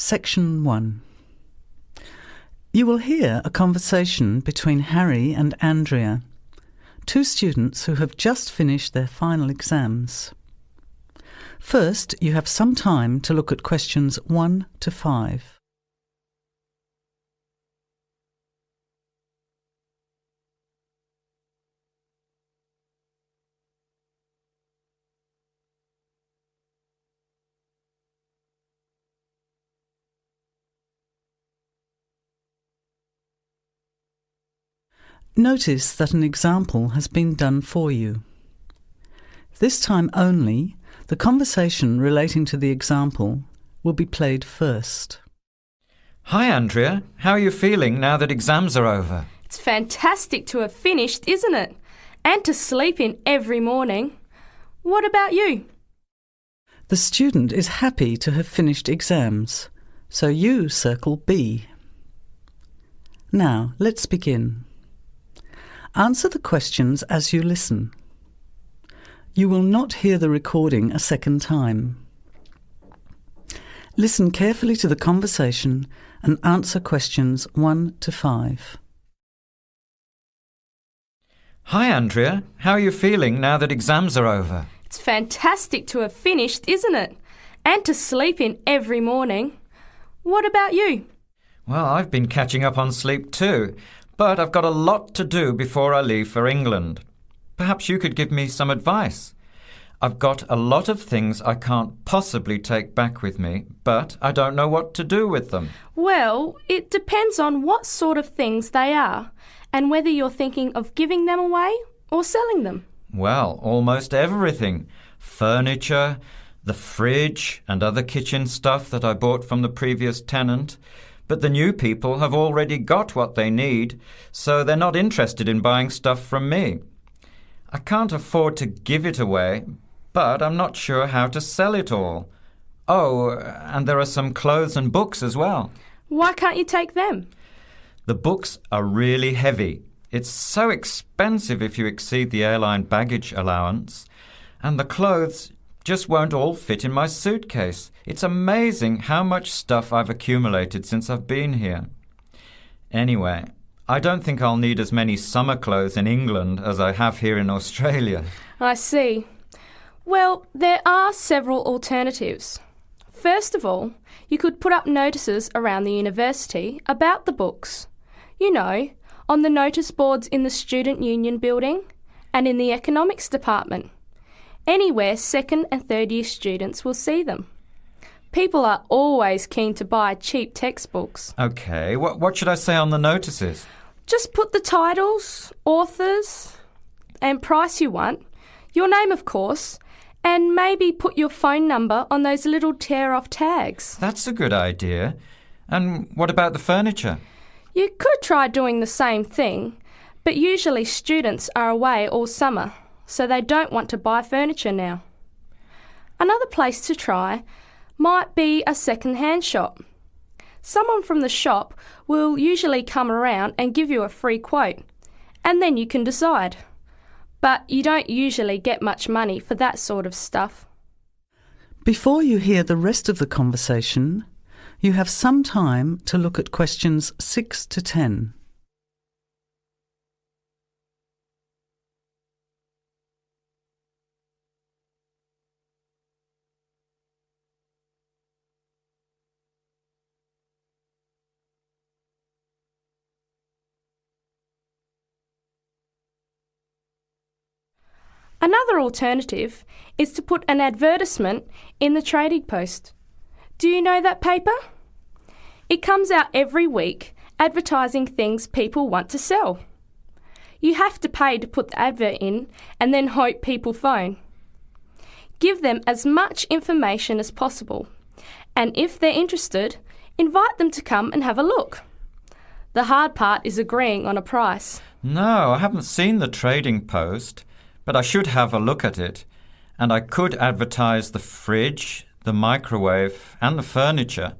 Section 1. You will hear a conversation between Harry and Andrea, two students who have just finished their final exams. First, you have some time to look at questions 1 to 5. Notice that an example has been done for you. This time only, the conversation relating to the example will be played first. Hi Andrea, how are you feeling now that exams are over? It's fantastic to have finished, isn't it? And to sleep in every morning. What about you? The student is happy to have finished exams, so you circle B. Now, let's begin. Answer the questions as you listen. You will not hear the recording a second time. Listen carefully to the conversation and answer questions 1 to 5. Hi Andrea, how are you feeling now that exams are over? It's fantastic to have finished, isn't it? And to sleep in every morning. What about you? Well, I've been catching up on sleep too, but I've got a lot to do before I leave for England. Perhaps you could give me some advice. I've got a lot of things I can't possibly take back with me, but I don't know what to do with them. Well, it depends on what sort of things they are and whether you're thinking of giving them away or selling them. Well, almost everything. Furniture, the fridge and other kitchen stuff that I bought from the previous tenant. But the new people have already got what they need, so they're not interested in buying stuff from me. I can't afford to give it away, but I'm not sure how to sell it all. Oh, and there are some clothes and books as well. Why can't you take them? The books are really heavy. It's so expensive if you exceed the airline baggage allowance. And the clothes just won't all fit in my suitcase. It's amazing how much stuff I've accumulated since I've been here. Anyway, I don't think I'll need as many summer clothes in England as I have here in Australia. I see. Well, there are several alternatives. First of all, you could put up notices around the university about the books. You know, on the notice boards in the Student Union building and in the economics department. Anywhere second and third year students will see them. People are always keen to buy cheap textbooks. OK, what should I say on the notices? Just put the titles, authors and price you want, your name of course, and maybe put your phone number on those little tear-off tags. That's a good idea. And what about the furniture? You could try doing the same thing, but usually students are away all summer, so they don't want to buy furniture now. Another place to try might be a second-hand shop. Someone from the shop will usually come around and give you a free quote, and then you can decide. But you don't usually get much money for that sort of stuff. Before you hear the rest of the conversation, you have some time to look at questions 6 to 10. Another alternative is to put an advertisement in the Trading Post. Do you know that paper? It comes out every week advertising things people want to sell. You have to pay to put the advert in and then hope people phone. Give them as much information as possible, and if they're interested, invite them to come and have a look. The hard part is agreeing on a price. No, I haven't seen the Trading Post. But I should have a look at it, and I could advertise the fridge, the microwave and the furniture.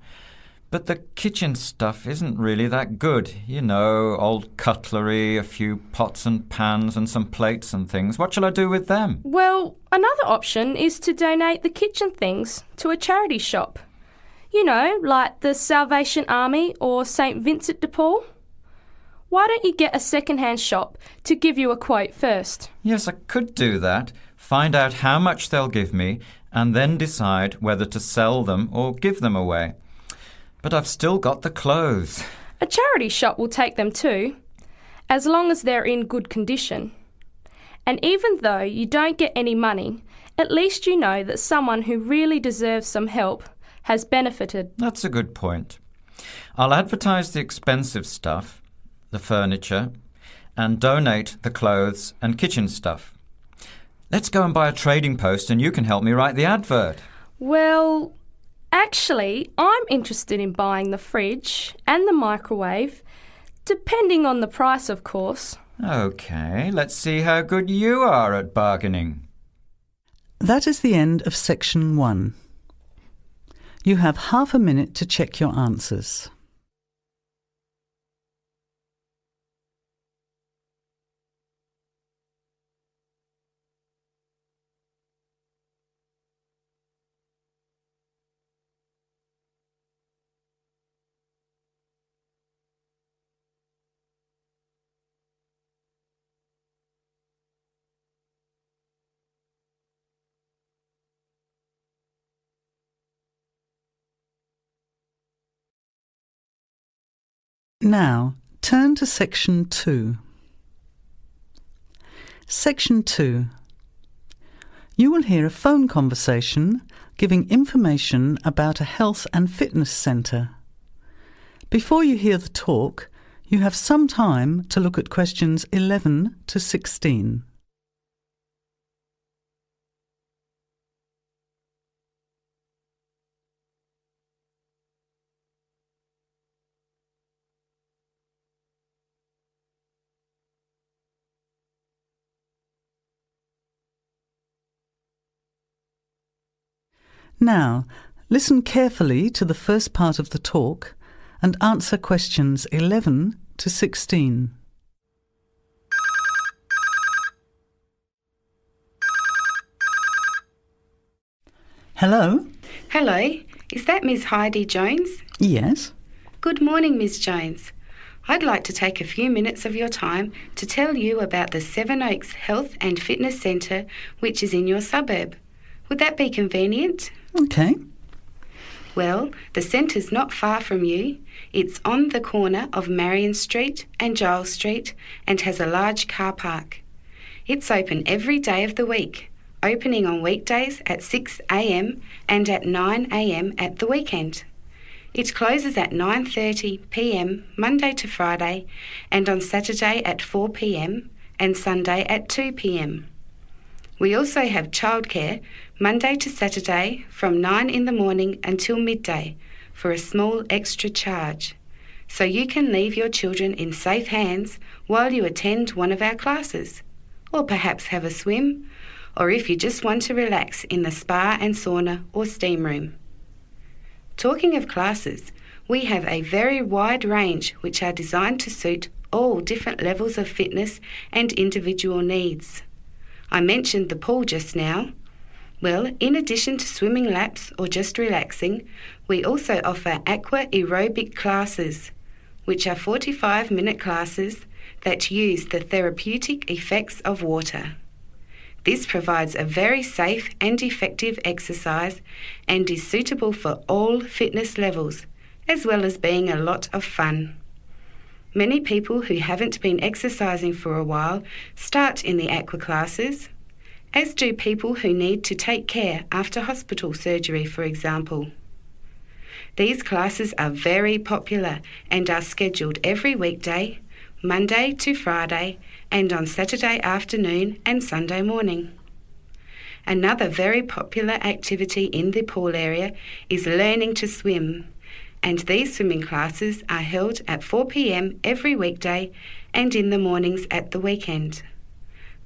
But the kitchen stuff isn't really that good. You know, old cutlery, a few pots and pans and some plates and things. What shall I do with them? Well, another option is to donate the kitchen things to a charity shop. You know, like the Salvation Army or St. Vincent de Paul? Why don't you get a second-hand shop to give you a quote first? Yes, I could do that. Find out how much they'll give me and then decide whether to sell them or give them away. But I've still got the clothes. A charity shop will take them too, as long as they're in good condition. And even though you don't get any money, at least you know that someone who really deserves some help has benefited. That's a good point. I'll advertise the expensive stuff, the furniture, and donate the clothes and kitchen stuff. Let's go and buy a trading post and you can help me write the advert. Well, actually, I'm interested in buying the fridge and the microwave, depending on the price, of course. OK, let's see how good you are at bargaining. That is the end of section 1. You have half a minute to check your answers. Now, turn to section 2. Section 2. You will hear a phone conversation giving information about a health and fitness centre. Before you hear the talk, you have some time to look at questions 11 to 16. Now, listen carefully to the first part of the talk and answer questions 11 to 16. Hello? Hello, is that Ms. Heidi Jones? Yes? Good morning, Ms. Jones. I'd like to take a few minutes of your time to tell you about the Seven Oaks Health and Fitness Centre, which is in your suburb. Would that be convenient? OK. Well, the centre's not far from you. It's on the corner of Marion Street and Giles Street and has a large car park. It's open every day of the week, opening on weekdays at 6 a.m. and at 9 a.m. at the weekend. It closes at 9:30 p.m. Monday to Friday and on Saturday at 4 p.m. and Sunday at 2 p.m. We also have childcare Monday to Saturday from 9 in the morning until midday for a small extra charge, so you can leave your children in safe hands while you attend one of our classes, or perhaps have a swim, or if you just want to relax in the spa and sauna or steam room. Talking of classes, we have a very wide range which are designed to suit all different levels of fitness and individual needs. I mentioned the pool just now. Well, in addition to swimming laps or just relaxing, we also offer aqua aerobic classes, which are 45-minute classes that use the therapeutic effects of water. This provides a very safe and effective exercise and is suitable for all fitness levels, as well as being a lot of fun. Many people who haven't been exercising for a while start in the aqua classes, as do people who need to take care after hospital surgery, for example. These classes are very popular and are scheduled every weekday, Monday to Friday, and on Saturday afternoon and Sunday morning. Another very popular activity in the pool area is learning to swim, and these swimming classes are held at 4 p.m. every weekday and in the mornings at the weekend.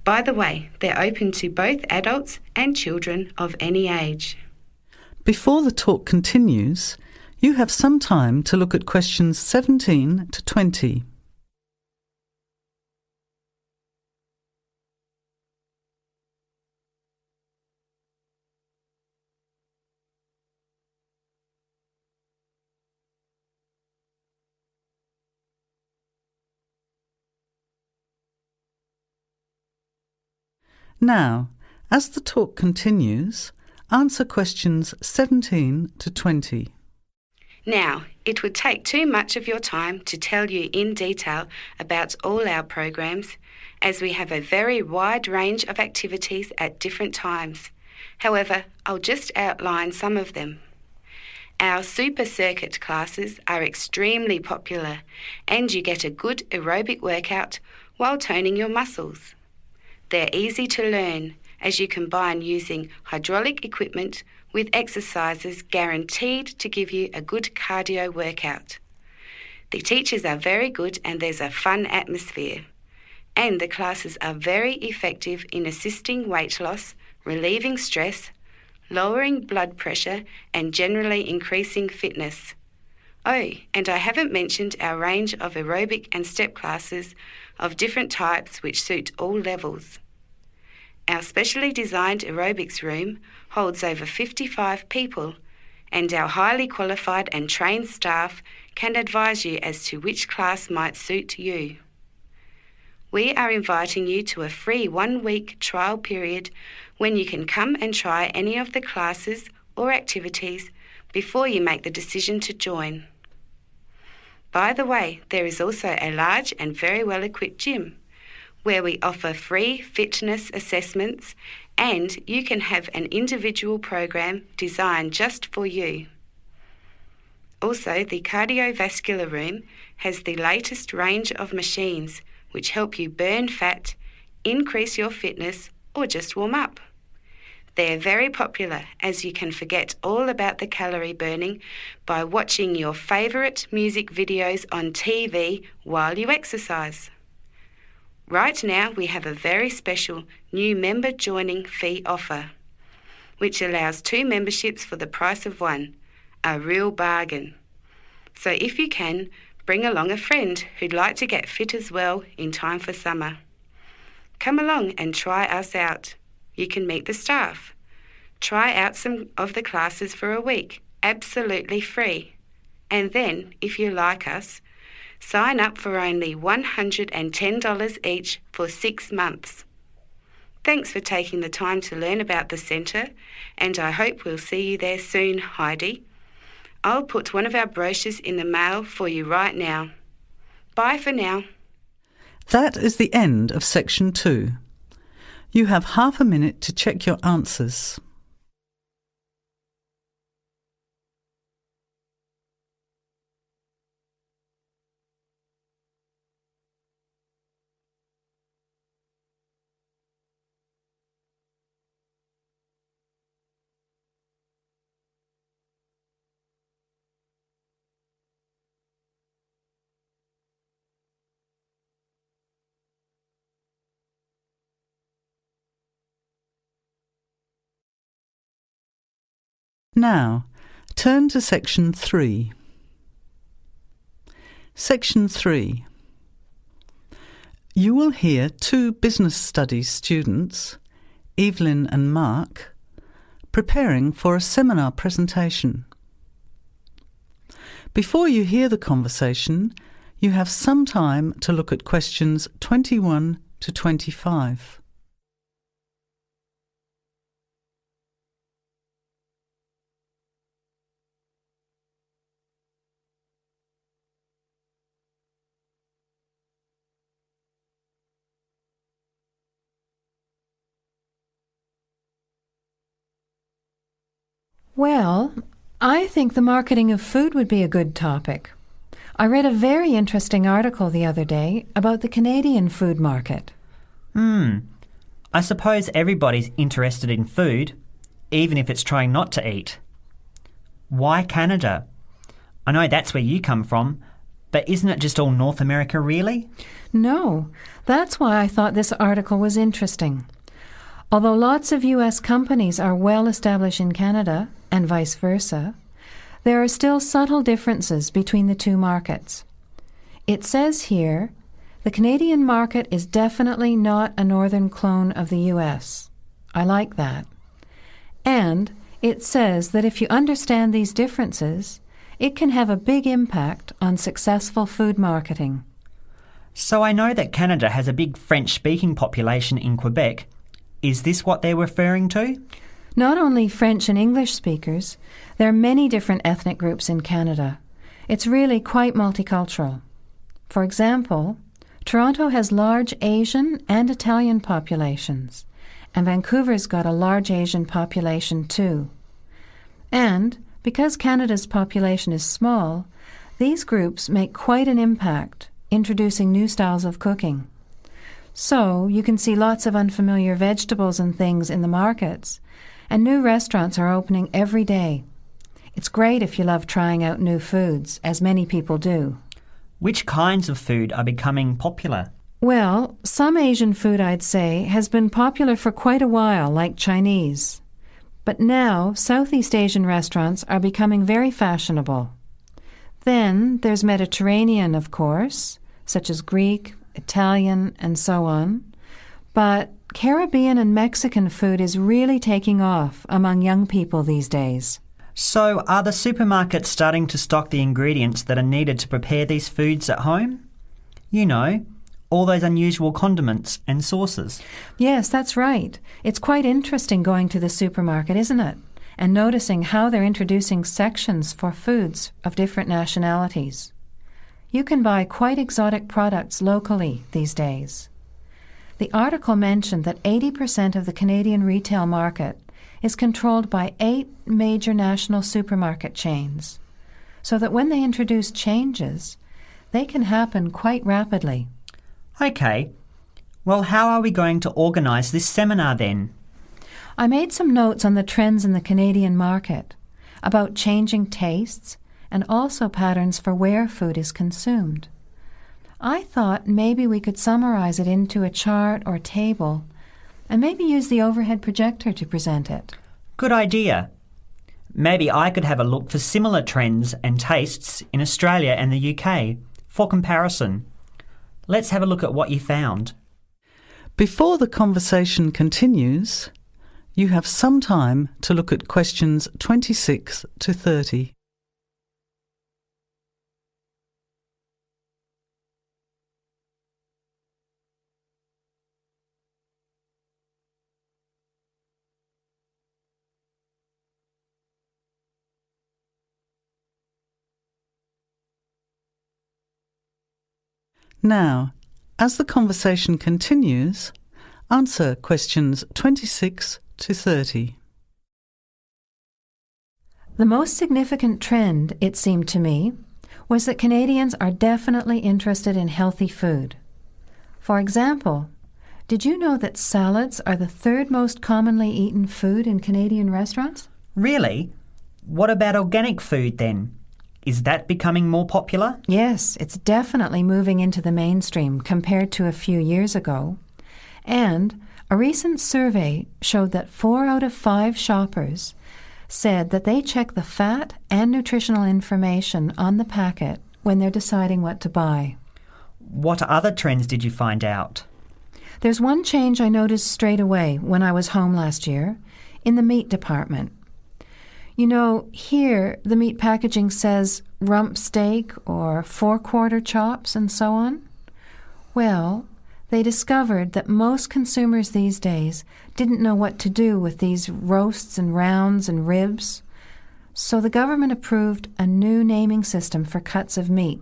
By the way, they're open to both adults and children of any age. Before the talk continues, you have some time to look at questions 17 to 20. Now, as the talk continues, answer questions 17 to 20. Now, it would take too much of your time to tell you in detail about all our programs, as we have a very wide range of activities at different times. However, I'll just outline some of them. Our super circuit classes are extremely popular, and you get a good aerobic workout while toning your muscles. They're easy to learn, as you combine using hydraulic equipment with exercises guaranteed to give you a good cardio workout. The teachers are very good and there's a fun atmosphere. And the classes are very effective in assisting weight loss, relieving stress, lowering blood pressure and generally increasing fitness. Oh, and I haven't mentioned our range of aerobic and step classes of different types which suit all levels. Our specially designed aerobics room holds over 55 people, and our highly qualified and trained staff can advise you as to which class might suit you. We are inviting you to a free 1-week trial period when you can come and try any of the classes or activities before you make the decision to join. By the way, there is also a large and very well-equipped gym where we offer free fitness assessments, and you can have an individual program designed just for you. Also, the cardiovascular room has the latest range of machines which help you burn fat, increase your fitness, or just warm up. They're very popular, as you can forget all about the calorie burning by watching your favourite music videos on TV while you exercise. Right now, we have a very special new member joining fee offer, which allows 2 memberships for the price of 1, a real bargain. So if you can, bring along a friend who'd like to get fit as well in time for summer. Come along and try us out. You can meet the staff. Try out some of the classes for a week, absolutely free. And then, if you like us, sign up for only $110 each for 6 months. Thanks for taking the time to learn about the centre, and I hope we'll see you there soon, Heidi. I'll put one of our brochures in the mail for you right now. Bye for now. That is the end of section 2. You have half a minute to check your answers. Now, turn to section 3. Section 3. You will hear 2 business studies students, Evelyn and Mark, preparing for a seminar presentation. Before you hear the conversation, you have some time to look at questions 21 to 25. Well, I think the marketing of food would be a good topic. I read a very interesting article the other day about the Canadian food market. I suppose everybody's interested in food, even if it's trying not to eat. Why Canada? I know that's where you come from, but isn't it just all North America, really? No, that's why I thought this article was interesting. Although lots of U.S. companies are well established in Canada, and vice versa, there are still subtle differences between the 2 markets. It says here, the Canadian market is definitely not a northern clone of the U.S. I like that. And it says that if you understand these differences, it can have a big impact on successful food marketing. So I know that Canada has a big French-speaking population in Quebec. Is this what they're referring to? Not only French and English speakers, there are many different ethnic groups in Canada. It's really quite multicultural. For example, Toronto has large Asian and Italian populations, and Vancouver's got a large Asian population too. And because Canada's population is small, these groups make quite an impact, introducing new styles of cooking. So you can see lots of unfamiliar vegetables and things in the markets, and new restaurants are opening every day. It's great if you love trying out new foods, as many people do. Which kinds of food are becoming popular? Well, some Asian food, I'd say, has been popular for quite a while, like Chinese. But now, Southeast Asian restaurants are becoming very fashionable. Then there's Mediterranean, of course, such as Greek, Italian, and so on. But Caribbean and Mexican food is really taking off among young people these days. So are the supermarkets starting to stock the ingredients that are needed to prepare these foods at home? You know, all those unusual condiments and sauces. Yes, that's right. It's quite interesting going to the supermarket, isn't it? And noticing how they're introducing sections for foods of different nationalities. You can buy quite exotic products locally these days. The article mentioned that 80% of the Canadian retail market is controlled by 8 major national supermarket chains, so that when they introduce changes, they can happen quite rapidly. OK. Well, how are we going to organise this seminar then? I made some notes on the trends in the Canadian market, about changing tastes, and also patterns for where food is consumed. I thought maybe we could summarize it into a chart or table, and maybe use the overhead projector to present it. Good idea. Maybe I could have a look for similar trends and tastes in Australia and the UK for comparison. Let's have a look at what you found. Before the conversation continues, you have some time to look at questions 26 to 30. Now, as the conversation continues, answer questions 26 to 30. The most significant trend, it seemed to me, was that Canadians are definitely interested in healthy food. For example, did you know that salads are the 3rd most commonly eaten food in Canadian restaurants? Really? What about organic food then? Is that becoming more popular? Yes, it's definitely moving into the mainstream compared to a few years ago. And a recent survey showed that 4 out of 5 shoppers said that they check the fat and nutritional information on the packet when they're deciding what to buy. What other trends did you find out? There's one change I noticed straight away when I was home last year, in the meat department. You know, here the meat packaging says rump steak or 4-quarter chops and so on. Well, they discovered that most consumers these days didn't know what to do with these roasts and rounds and ribs. So the government approved a new naming system for cuts of meat,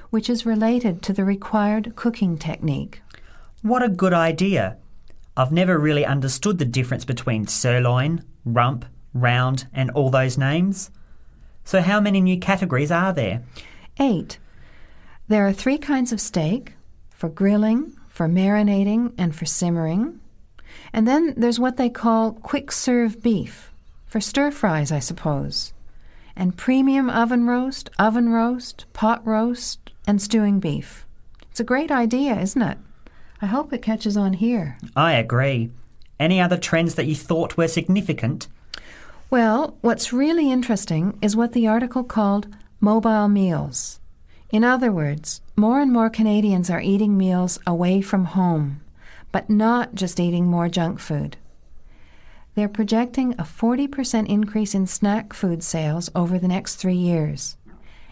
which is related to the required cooking technique. What a good idea. I've never really understood the difference between sirloin, rump, round and all those names. So how many new categories are there? 8. There are 3 kinds of steak, for grilling, for marinating, and for simmering. And then there's what they call quick-serve beef, for stir-fries, I suppose. And premium oven roast, pot roast, and stewing beef. It's a great idea, isn't it? I hope it catches on here. I agree. Any other trends that you thought were significant? Well, what's really interesting is what the article called mobile meals. In other words, more and more Canadians are eating meals away from home, but not just eating more junk food. They're projecting a 40% increase in snack food sales over the next 3 years,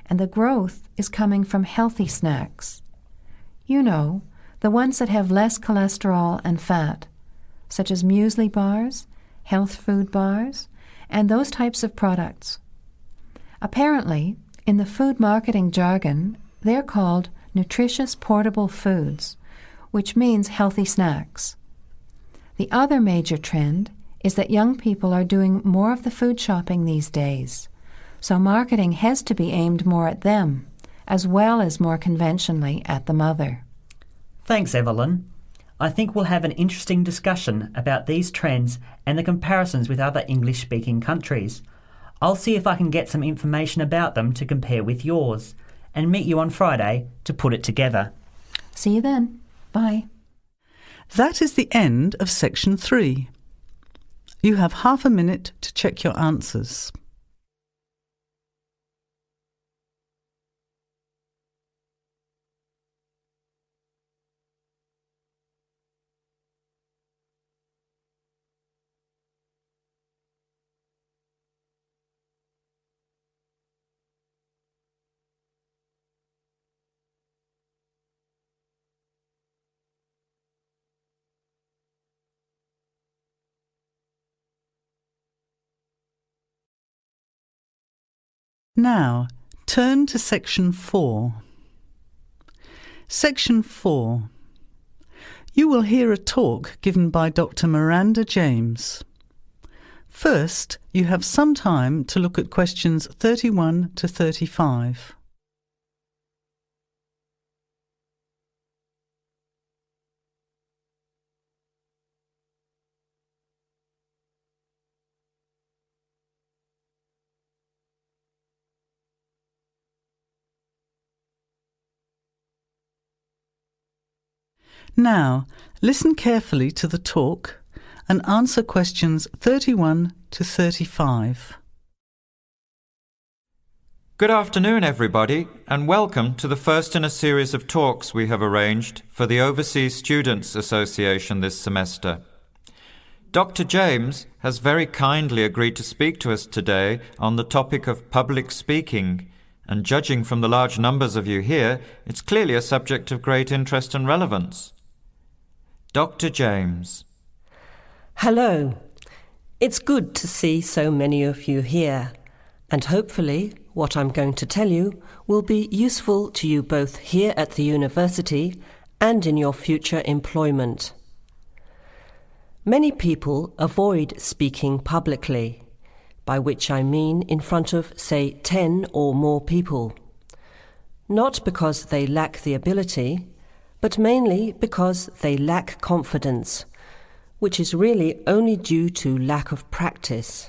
and the growth is coming from healthy snacks. You know, the ones that have less cholesterol and fat, such as muesli bars, health food bars, and those types of products. Apparently, in the food marketing jargon, they're called nutritious portable foods, which means healthy snacks. The other major trend is that young people are doing more of the food shopping these days, so marketing has to be aimed more at them, as well as more conventionally at the mother. Thanks, Evelyn. I think we'll have an interesting discussion about these trends and the comparisons with other English-speaking countries. I'll see if I can get some information about them to compare with yours, and meet you on Friday to put it together. See you then. Bye. That is the end of section 3. You have half a minute to check your answers. Now, turn to section 4. Section 4. You will hear a talk given by Dr. Miranda James. First, you have some time to look at questions 31 to 35. Now, listen carefully to the talk and answer questions 31 to 35. Good afternoon, everybody, and welcome to the first in a series of talks we have arranged for the Overseas Students Association this semester. Dr. James has very kindly agreed to speak to us today on the topic of public speaking, and judging from the large numbers of you here, it's clearly a subject of great interest and relevance. Dr. James. Hello. It's good to see so many of you here, and hopefully what I'm going to tell you will be useful to you both here at the university and in your future employment. Many people avoid speaking publicly, by which I mean in front of, say, 10 or more people. Not because they lack the ability, but mainly because they lack confidence, which is really only due to lack of practice.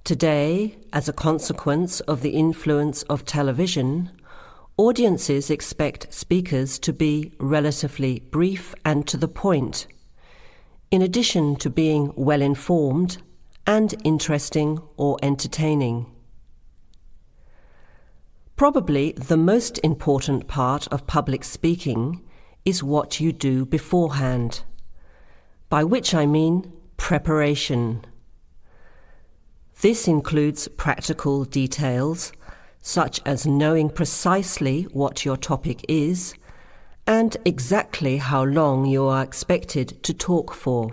Today, as a consequence of the influence of television, audiences expect speakers to be relatively brief and to the point, in addition to being well informed and interesting or entertaining. Probably the most important part of public speaking is what you do beforehand, by which I mean preparation. This includes practical details, such as knowing precisely what your topic is and exactly how long you are expected to talk for.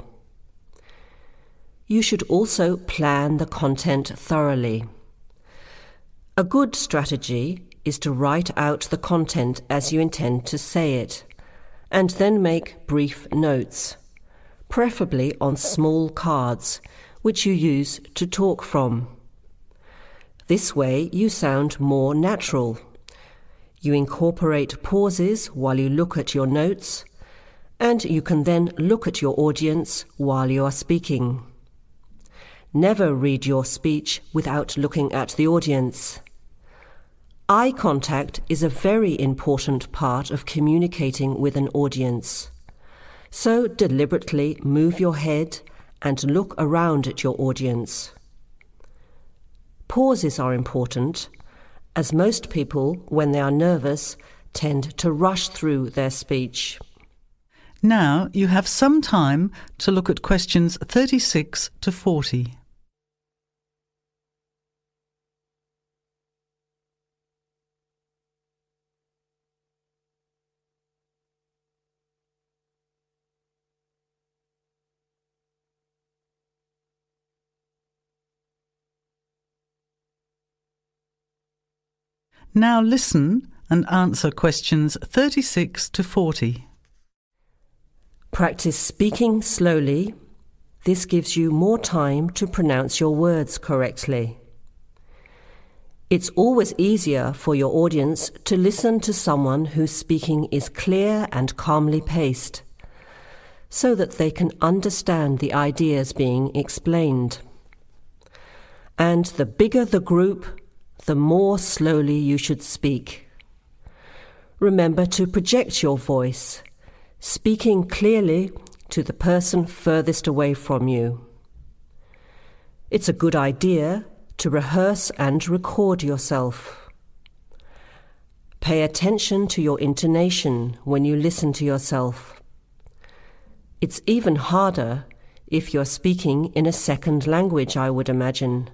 You should also plan the content thoroughly. A good strategy is to write out the content as you intend to say it, and then make brief notes, preferably on small cards, which you use to talk from. This way you sound more natural. You incorporate pauses while you look at your notes, and you can then look at your audience while you are speaking. Never read your speech without looking at the audience. Eye contact is a very important part of communicating with an audience. So deliberately move your head and look around at your audience. Pauses are important, as most people, when they are nervous, tend to rush through their speech. Now you have some time to look at questions 36 to 40. Now listen and answer questions 36 to 40. Practice speaking slowly. This gives you more time to pronounce your words correctly. It's always easier for your audience to listen to someone whose speaking is clear and calmly paced, so that they can understand the ideas being explained. And the bigger the group, the more slowly you should speak. Remember to project your voice, speaking clearly to the person furthest away from you. It's a good idea to rehearse and record yourself. Pay attention to your intonation when you listen to yourself. It's even harder if you're speaking in a second language, I would imagine.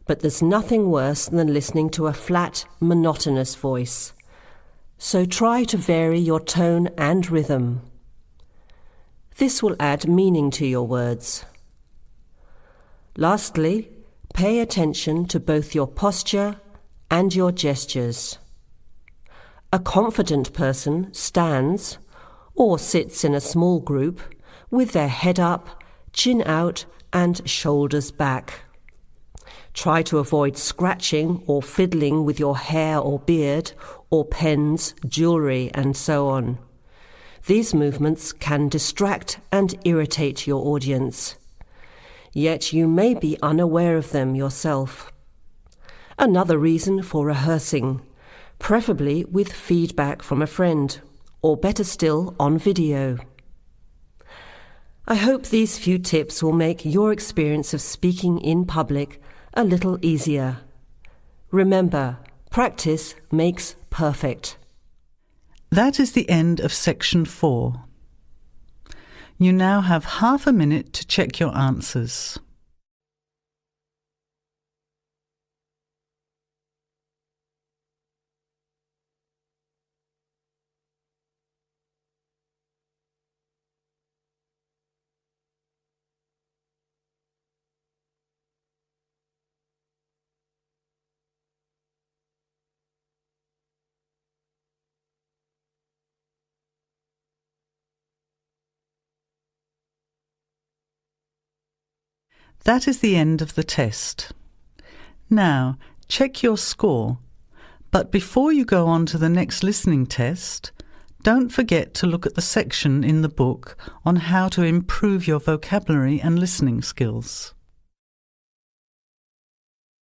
But there's nothing worse than listening to a flat, monotonous voice. So try to vary your tone and rhythm. This will add meaning to your words. Lastly, pay attention to both your posture and your gestures. A confident person stands or sits in a small group with their head up, chin out, and shoulders back. Try to avoid scratching or fiddling with your hair or beard, or pens, jewellery, and so on. These movements can distract and irritate your audience. Yet you may be unaware of them yourself. Another reason for rehearsing, preferably with feedback from a friend, or better still, on video. I hope these few tips will make your experience of speaking in public a little easier. Remember, practice makes perfect. That is the end of section 4. You now have half a minute to check your answers. That is the end of the test. Now, check your score, but before you go on to the next listening test, don't forget to look at the section in the book on how to improve your vocabulary and listening skills.